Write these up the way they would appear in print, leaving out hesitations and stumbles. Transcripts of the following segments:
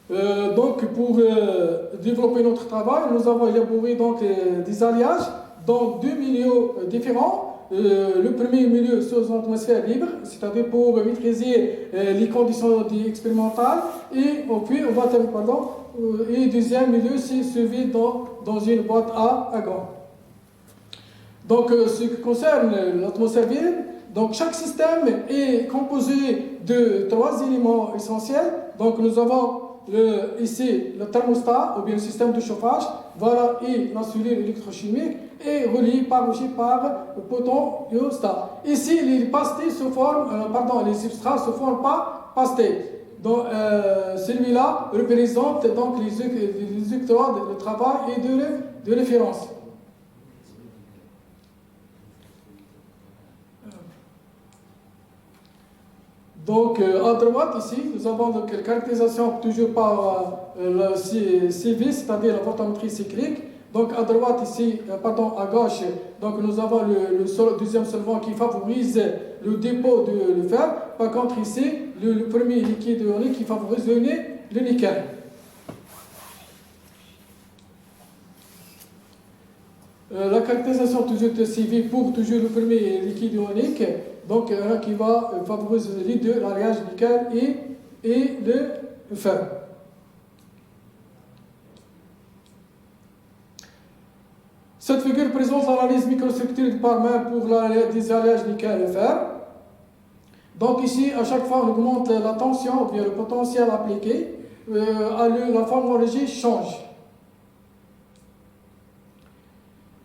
Donc, pour développer notre travail, nous avons élaboré donc, des alliages dans deux milieux différents. Le premier milieu sous atmosphère libre, c'est-à-dire pour maîtriser les conditions expérimentales, et puis on va terminer, pardon, et le deuxième milieu, c'est celui dans une boîte à gants. Donc, ce qui concerne l'atmosphère vide, donc chaque système est composé de trois éléments essentiels. Donc, nous avons ici le thermostat, ou bien le système de chauffage, voilà, et la cellule électrochimique, et relié par le potentiostat. Ici, les pastilles se forment, les substrats se forment par pastilles. Donc, celui-là représente donc les électrodes de travail et de référence. Donc, à droite, ici, nous avons donc la caractérisation toujours par le CV, c'est-à-dire la voltammétrie cyclique. Donc, à droite, ici, à gauche, donc nous avons le deuxième solvant qui favorise le dépôt de le fer. Par contre, ici, le premier liquide ionique qui favorise le nickel. La caractérisation toujours de CV pour toujours le premier liquide ionique, donc qui va favoriser les deux, l'alliage nickel et le fer. Cette figure présente l'analyse microstructurelle par main pour des alliages nickel et fer. Donc ici, à chaque fois, on augmente la tension ou bien le potentiel appliqué, la formologie change.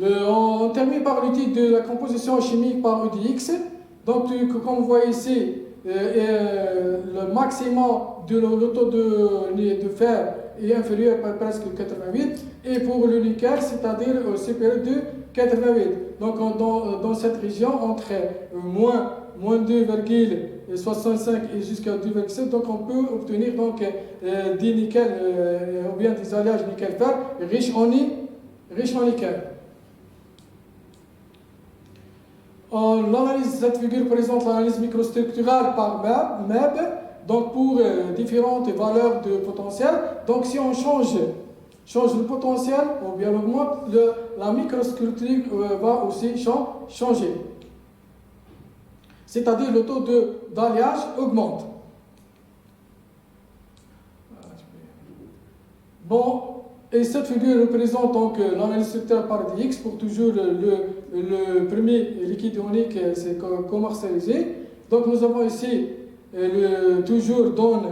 On termine par l'étude de la composition chimique par EDX. Donc, comme vous voyez ici, le maximum de le taux de fer est inférieur à presque 88, et pour le nickel, c'est-à-dire supérieur de 88. Donc, dans cette région, entre moins 2,65 et jusqu'à 2,7, donc on peut obtenir donc, des nickels, ou bien des alliages nickel-fer riches en nickel. L'analyse de cette figure présente l'analyse microstructurale par MEB, donc pour différentes valeurs de potentiel. Donc si on change le potentiel, ou bien on augmente, la microstructure va aussi changer. C'est-à-dire le taux d'alliage augmente. Bon, et cette figure représente donc l'analyse structurelle par DX pour toujours le premier liquide ionique c'est commercialisé. Donc nous avons ici toujours donne,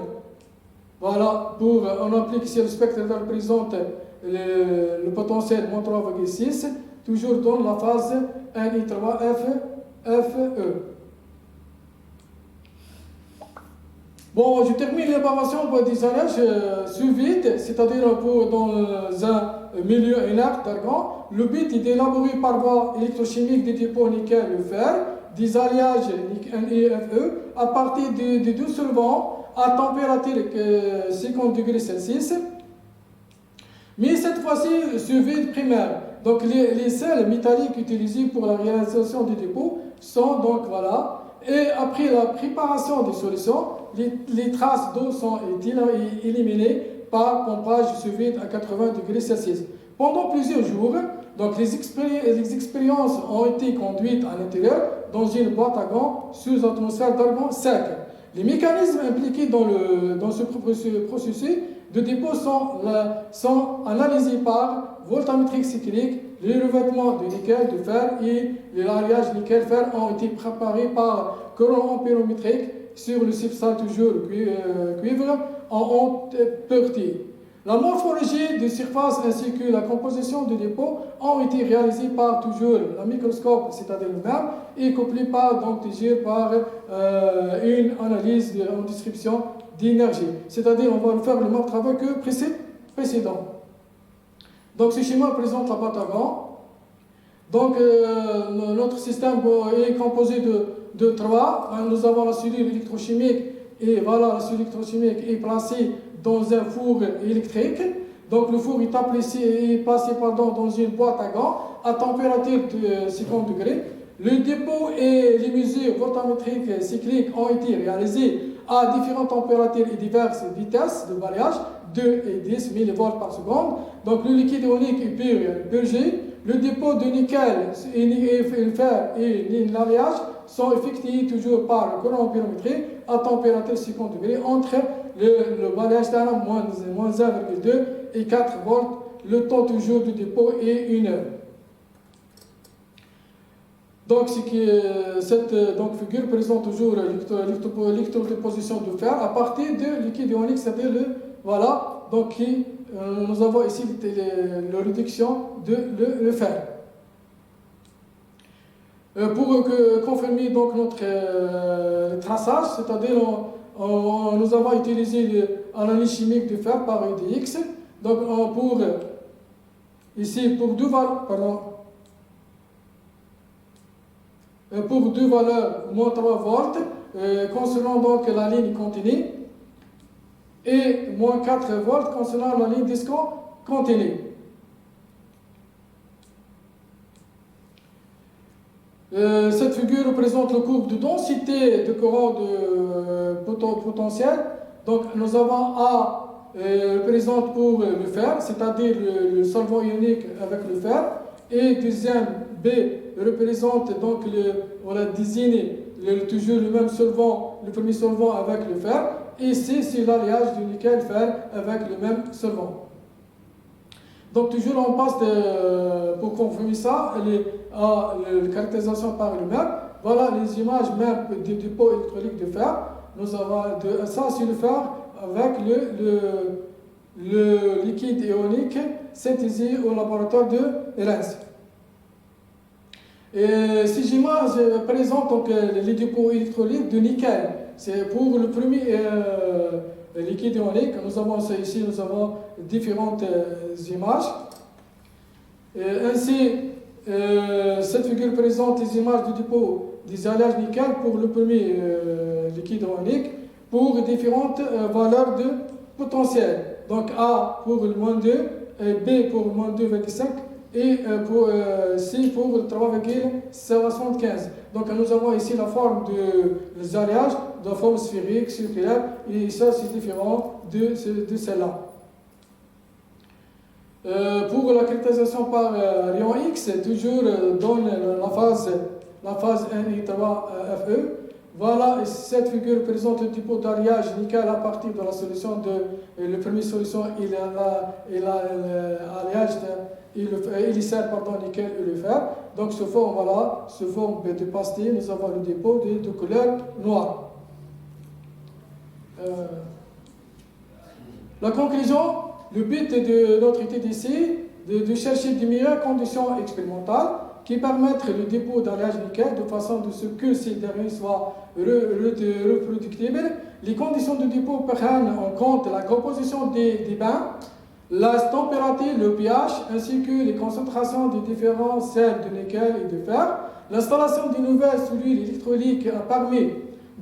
voilà, on applique ici le spectre qui représente le potentiel moins 3,6, toujours donne la phase NI3FE. Bon, je termine l'évaluation des alliages sous vide, c'est-à-dire dans un milieu inerte d'argon. Le but est d'élaborer par voie électrochimique des dépôts nickel et fer, des alliages NiFe à partir de deux solvants à température 50 degrés Celsius. Mais cette fois-ci, sous vide primaire. Donc les sels métalliques utilisés pour la réalisation des dépôts sont donc voilà. Et après la préparation des solutions, les traces d'eau sont éliminées par pompage sous vide à 80 degrés Celsius. Pendant plusieurs jours, donc les expériences ont été conduites à l'intérieur dans une boîte à gants sous atmosphère d'argon sec. Les mécanismes impliqués dans ce processus de dépôt sont analysés par voltammétrie cyclique. Les revêtements de nickel, de fer et les alliages nickel-fer ont été préparés par courant ampérométrique sur le substrat toujours cuivre en haute pureté. La morphologie de surface ainsi que la composition de dépôt ont été réalisées par toujours le microscope, c'est-à-dire le même, et couplées par une analyse en description d'énergie. C'est-à-dire on va faire le même travail que précédent. Donc ce schéma présente la boîte à gants. Donc notre système est composé de trois. Nous avons la cellule électrochimique et voilà, la cellule électrochimique est placée dans un four électrique. Donc le four est placé dans une boîte à gants à température de 50 degrés. Le dépôt et les mesures voltammétriques cycliques ont été réalisés à différentes températures et diverses vitesses de balayage, 2 et 10 millivolts par seconde. Donc le liquide ionique est purgé. Le dépôt de nickel, le fer et l'alliage sont effectués toujours par courant pyrométrique à température 50 degrés entre le balayage d'un moins 1,2 et 4 volts. Le temps toujours du dépôt est 1 heure. Donc, cette figure présente toujours l'électrodéposition de fer à partir de liquide ionique, c'est-à-dire nous avons ici la réduction de le fer. Pour confirmer donc notre traçage, c'est-à-dire nous avons utilisé l'analyse chimique du fer par EDX. Donc pour deux valeurs moins 3 volts, concernant donc la ligne continue, et moins 4 volts concernant la ligne discontinue. Cette figure représente le courbe de densité de courant potentiel. Donc nous avons A représente pour le fer, c'est-à-dire le solvant ionique avec le fer, et deuxième B représente donc on a désigné toujours le même solvant, le premier solvant avec le fer, et C c'est l'alliage du nickel fer avec le même solvant. Donc toujours on passe pour confirmer ça à la caractérisation par le même. Voilà les images même des dépôts électrolytiques de fer. Nous avons ça c'est le fer avec le liquide ionique synthétisé au laboratoire de Reims. Et ces images présentent donc les dépôts électrolytiques de nickel. C'est pour le premier liquide ionique. Nous avons ça ici, nous avons différentes images. Ainsi, cette figure présente les images du dépôt des alliages nickel pour le premier liquide ionique pour différentes valeurs de potentiel. Donc A pour le moins 2, B pour le moins 2,5 et pour C pour le 3,75. Donc nous avons ici la forme des alliages, de la forme sphérique, circulaire, et ça c'est différent de celle-là. Pour la caractérisation par rayon X, toujours donne la phase NI3FE. Voilà, cette figure présente le dépôt d'alliage nickel à partir de la solution la première solution, il sert nickel et le fer. Donc ce forme, voilà, ce forme de pastille, nous avons le dépôt de couleur noire. La conclusion, le but de notre étude ici, de chercher des meilleures conditions expérimentales qui permettent le dépôt d'alliage nickel de façon de ce que ces derniers soient reproductibles. Les conditions de dépôt prennent en compte la composition des bains, la température, le pH, ainsi que les concentrations des différents sels de nickel et de fer. L'installation des nouvelles cellules électrolytiques a permis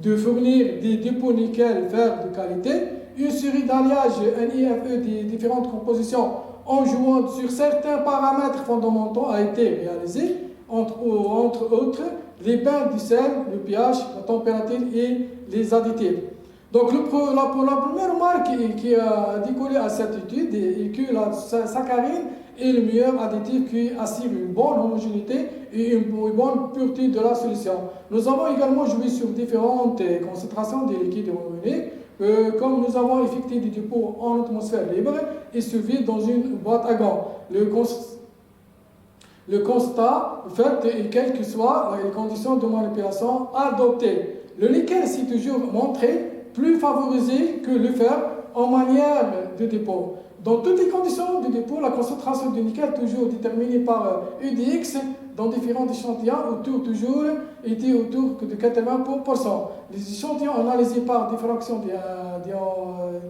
de fournir des dépôts nickel-fer de qualité. Une série d'alliages NIFE des différentes compositions en jouant sur certains paramètres fondamentaux a été réalisée, entre autres les bains du sel, le pH, la température et les additifs. Donc la première remarque qui a découlé à cette étude est que la saccharine est le meilleur additif qui assure une bonne homogénéité et une bonne pureté de la solution. Nous avons également joué sur différentes concentrations des liquides ioniques. Comme nous avons effectué des dépôts en atmosphère libre et suivi dans une boîte à gants. Le constat fait est quelles que soient les conditions de manipulation adoptées. Le nickel s'est toujours montré plus favorisé que le fer en manière de dépôt. Dans toutes les conditions de dépôt, la concentration de nickel toujours déterminée par UDX dans différents échantillons toujours était autour de 80%. Les échantillons analysés par diffraction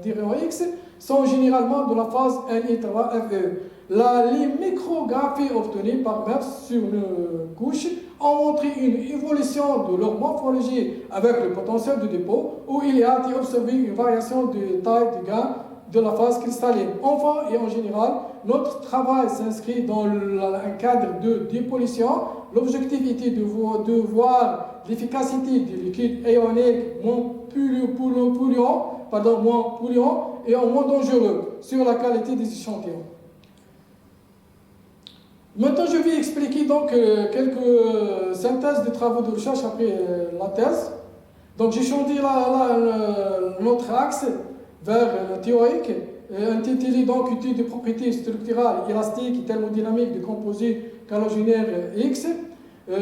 des rayons X sont généralement de la phase Ni3FE. Les micrographies obtenues par MERS sur une couche ont montré une évolution de leur morphologie avec le potentiel de dépôt où il a été observé une variation de taille de gain de la phase cristalline. Enfin et en général, notre travail s'inscrit dans un cadre de dépollution. L'objectif était de voir l'efficacité du liquide ionique moins polluant et moins dangereux sur la qualité des échantillons. Maintenant, je vais expliquer donc quelques synthèses de travaux de recherche après la thèse. Donc, j'ai changé notre axe vers le théorique, intitulé donc étude des propriétés structurales, élastiques et thermodynamiques de composés calogénaires X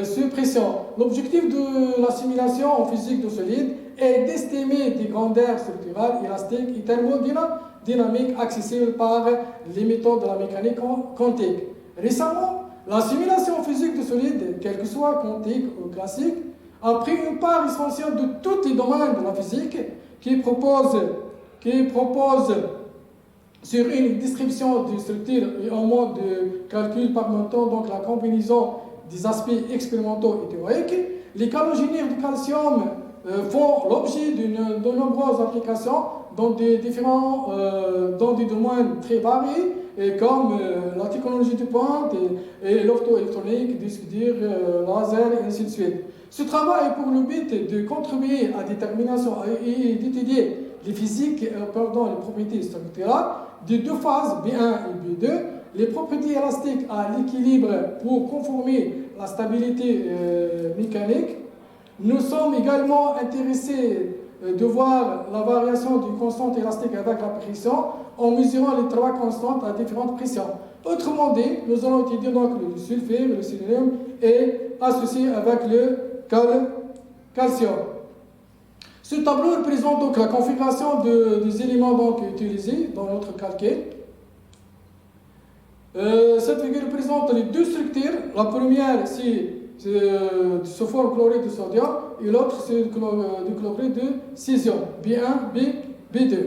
sous pression. L'objectif de la simulation en physique de solide est d'estimer des grandeurs structurales, élastiques et thermodynamiques accessibles par les méthodes de la mécanique quantique. Récemment, la simulation physique de solide, quelle que soit quantique ou classique, a pris une part essentielle de tous les domaines de la physique qui propose sur une description de structure et un mode de calcul permettant donc la combinaison des aspects expérimentaux et théoriques. Les calogénaires de calcium font l'objet de nombreuses applications dans des domaines très variés, comme la technologie de pointe et l'optoélectronique, disque dur, laser et ainsi de suite. Ce travail a pour le but de contribuer à la détermination et d'étudier les propriétés structurales de deux phases, B1 et B2, les propriétés élastiques à l'équilibre pour conformer la stabilité mécanique. Nous sommes également intéressés de voir la variation du constante élastique avec la pression en mesurant les trois constantes à différentes pressions. Autrement dit, nous allons étudier donc le sulfure, le sélénium et associé avec le calcium. Ce tableau représente donc la configuration des éléments donc utilisés dans notre calcul. Cette figure représente les deux structures. La première, c'est sous forme chlorure de sodium et l'autre, c'est du chlorure de césium, B1, B2.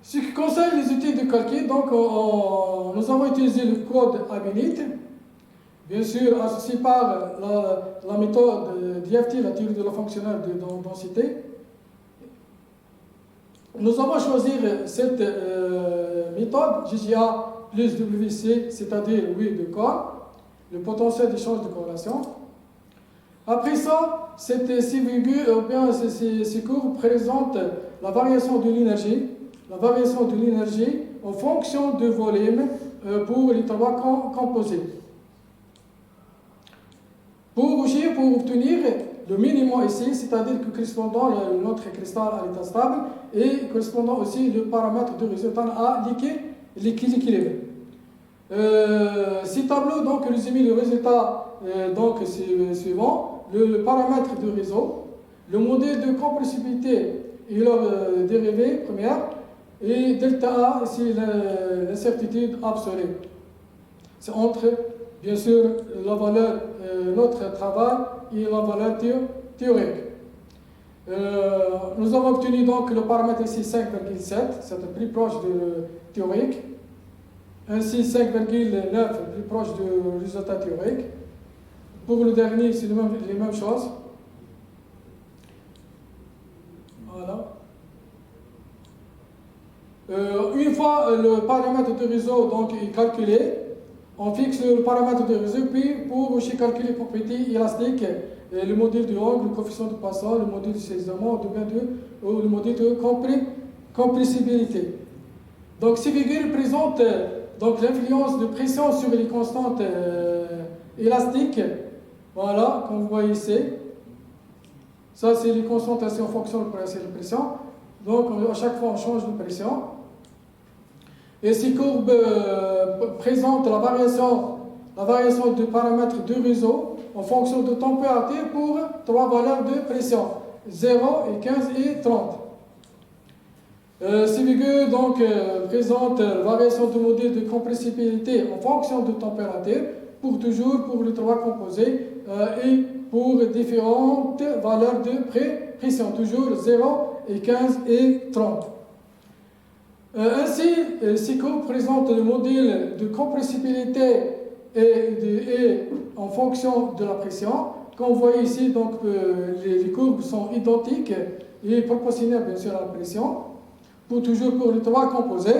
Ce qui concerne les outils de calcul, donc, nous avons utilisé le code Abinit, bien sûr associé par la méthode DFT, la théorie de la fonctionnelle de densité. Nous avons choisi cette méthode GGA plus WC, c'est-à-dire oui de corps, le potentiel d'échange de corrélation. Après ça, ces courbes présentent la variation de l'énergie en fonction du volume pour les trois composés. Pour obtenir le minimum ici, c'est-à-dire que correspondant notre cristal à l'état stable et correspondant aussi le paramètre de résultat à l'équilibre. Ces tableaux donc résument le résultat suivant: le paramètre de réseau, le modèle de compressibilité et leur dérivée première, et delta A, c'est l'incertitude absolue. C'est entre, bien sûr, la valeur, notre travail et la valeur théorique. Nous avons obtenu donc le paramètre ici 5,7, c'est plus proche de théorique. Ainsi 5,9 plus proche du résultat théorique. Pour le dernier, c'est les mêmes choses. Voilà. Une fois le paramètre de réseau donc, est calculé, on fixe le paramètre de réseau, puis pour aussi calculer les propriétés élastiques, le modèle de angle, le coefficient de Poisson, le modèle de saisonnement, ou le modèle de compressibilité. Donc ces figures présentent donc l'influence de pression sur les constantes élastiques. Voilà, comme vous voyez ici. Ça, c'est les constantes en fonction de la pression. Donc, à chaque fois, on change de pression. Et ces courbes présentent la variation du paramètre de réseau en fonction de température pour trois valeurs de pression, 0, et 15 et 30. Ces figures donc, présentent la variation du modèle de compressibilité en fonction de température pour les trois composés et pour différentes valeurs de pression, toujours 0, et 15 et 30. Ainsi, ces courbes présentent le modèle de compressibilité et en fonction de la pression. Comme vous voyez ici, donc, les courbes sont identiques et proportionnelles bien sûr à la pression, pour les trois composés.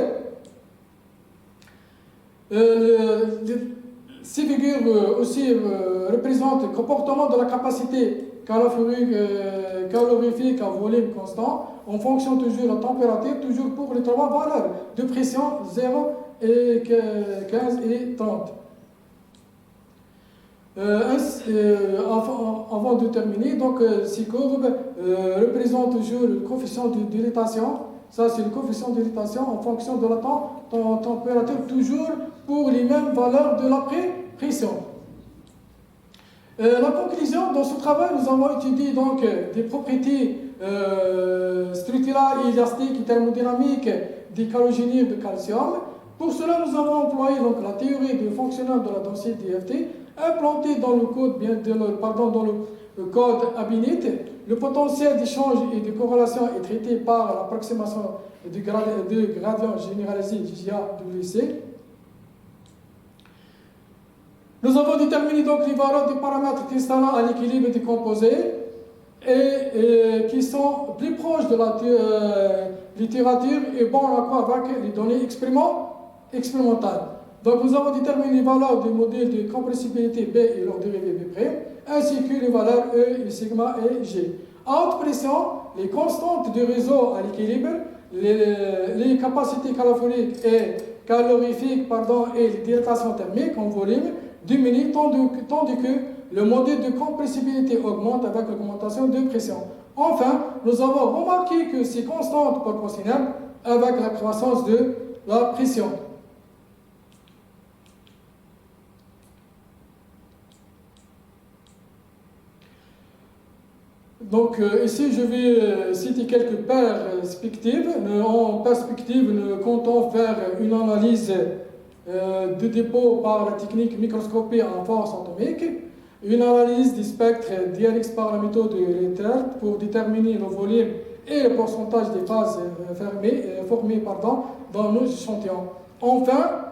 Ces figures aussi représentent le comportement de la capacité calorifique à volume constant en fonction toujours de la température, toujours pour les trois valeurs de pression 0 et 15 et 30. Avant de terminer, donc ces courbes représentent toujours le coefficient d'irritation. Ça, c'est le coefficient d'irritation en fonction de la température, toujours pour les mêmes valeurs de la pression. La conclusion, dans ce travail, nous avons étudié donc des propriétés structurales, élastiques et thermodynamiques des calogénies de calcium. Pour cela, nous avons employé donc la théorie du fonctionnement de la densité DFT, implantée dans le code, dans le code Abinit. Le potentiel d'échange et de corrélation est traité par l'approximation du gradient généralisé GA-WC. Nous avons déterminé donc les valeurs des paramètres cristallins à l'équilibre des composés et qui sont plus proches de la littérature et bon en accord avec les données expérimentales. Donc nous avons déterminé les valeurs des modèles de compressibilité B et leur dérivé B', ainsi que les valeurs E, et sigma et G. À haute pression, les constantes du réseau à l'équilibre, les capacités calorifiques et les dilatations thermiques en volume diminuent tandis que le modèle de compressibilité augmente avec l'augmentation de pression. Enfin, nous avons remarqué que ces constantes proportionnelles avec la croissance de la pression. Donc ici, je vais citer quelques perspectives. En perspective, nous comptons faire une analyse de dépôt par la technique microscopie en force atomique, une analyse du spectre d'IRX par la méthode de Ritter pour déterminer le volume et le pourcentage des phases formées dans nos échantillons. Enfin,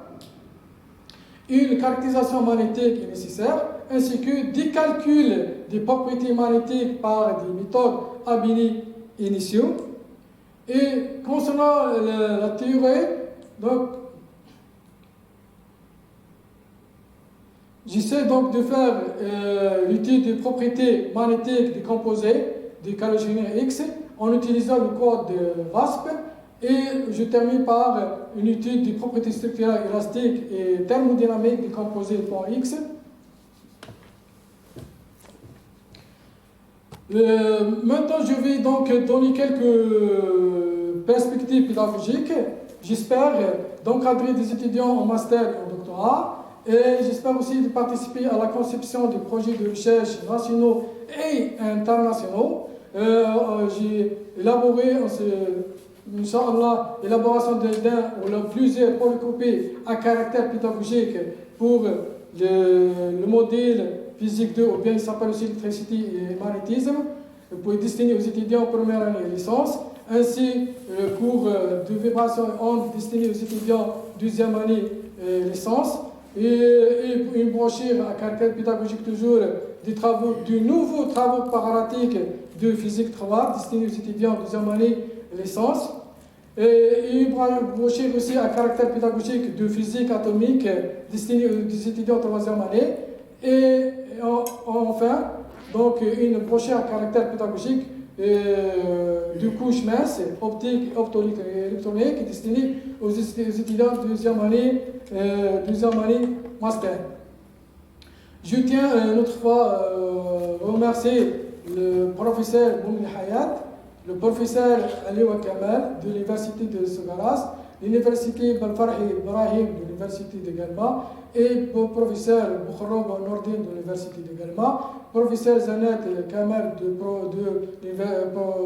une caractérisation magnétique est nécessaire, ainsi que des calculs des propriétés magnétiques par des méthodes Abinit initiaux. Et concernant la théorie, donc, j'essaie donc de faire l'étude des propriétés magnétiques des composés des calogénies X en utilisant le code de VASP, et je termine par une étude des propriétés structurelles, élastiques et thermodynamiques des composés .X. Maintenant, je vais donc donner quelques perspectives pédagogiques. J'espère d'encadrer des étudiants en master et en doctorat. Et j'espère aussi de participer à la conception des projets de recherche nationaux et internationaux. J'ai élaboré, Inch'Allah, l'élaboration d'un ou plusieurs polycopies à caractère pédagogique pour le modèle physique 2, ou bien il s'appelle aussi électricité et magnétisme, pour destiné aux étudiants en première année et licence, ainsi le cours de vibration et ondes destiné aux étudiants deuxième année et licence, et une brochure à caractère pédagogique toujours de nouveaux travaux paralatiques de physique 3 destinés aux étudiants deuxième année et licence, et une brochure aussi à caractère pédagogique de physique atomique destinée aux étudiants troisième année, et enfin donc une brochure à caractère pédagogique de couche mince, optique, optoélectronique, destinée aux étudiants deuxième année master. Je tiens une autre fois à remercier le professeur Boumni Hayat, le professeur Aliwa Kamal de l'université de Sougaras, l'université Balfarhi Ibrahim de l'université de Galma, et le professeur Boukhrob Nordin de l'université de Galma, professeur Zanet Kamal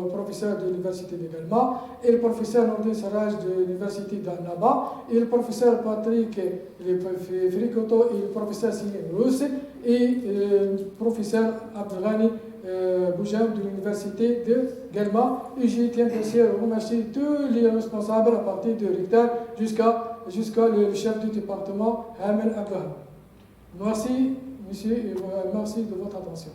professeur de l'université de Galma, et le professeur Nordin Saraj de l'université d'Annaba, et le professeur Patrick Fricoto et le professeur Signe Rousse, et le professeur Abdelghani Boujam de l'université de Galma. Et je tiens aussi à remercier tous les responsables à partir de Richter jusqu'à le chef du département, Hamel Abdel. Merci, monsieur, et merci de votre attention.